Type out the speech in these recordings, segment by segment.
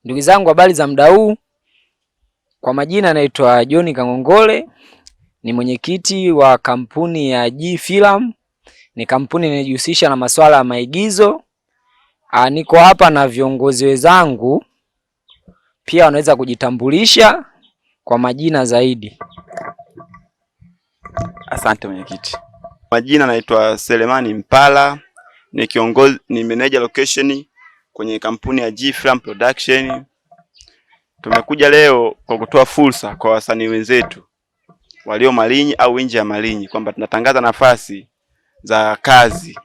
Ndugu zangu, habari za muda huu. Kwa majina naitwa John Kangongole, ni mwenyekiti wa kampuni ya G-Film. Ni kampuni inayojihusisha na masuala ya maigizo. Niko hapa na viongozi wenzangu, pia wanaweza kujitambulisha kwa majina zaidi. Asante mwenyekiti. Majina naitwa Selemani Mpala, ni kiongozi, ni manager location kwenye kampuni ya G-Film Production. Tumekuja leo kwa kutoa fursa kwa wasanii wenzetu walio Malinyi au nje ya Malinyi kwamba tunatangaza nafasi za kazi.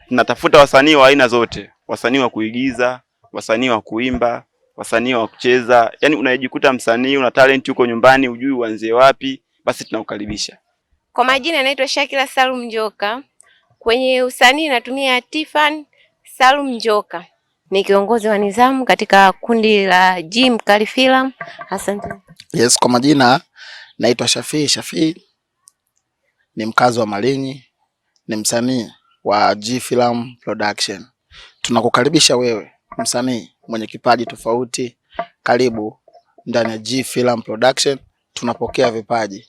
Tunatafuta wasanii wa aina zote, wasanii wa kuigiza, wasanii wa kuimba, wasanii wa kucheza. Yaani unajikuta msanii una talent huko nyumbani hujui uanzie wapi, basi tunakukaribisha. Kwa majina naitwa Shakila Salum Njoka. Kwenye usanii natumia Tiffany Salum Njoka. Ni kiongozi wa nizamu katika kundi la G-Film. Asante. Yes, kwa majina naitwa Shafii. Ni mkazi wa Malinyi, ni msanii wa G-Film Production. Tunakukaribisha wewe, msanii mwenye kipaji tofauti. Karibu ndani ya G-Film Production. Tunapokea vipaji.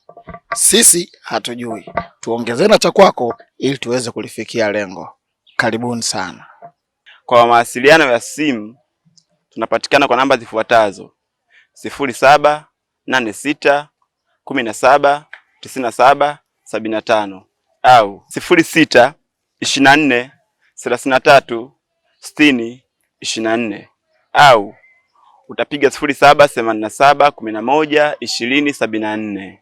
Sisi hatujui, tuongezee na cha kwako ili tuweze kulifikia lengo. Karibuni sana. Kwa mawasiliano ya simu tunapatikana kwa namba zifuatazo: 0786179775 au 0624336024 au utapiga 0787112074.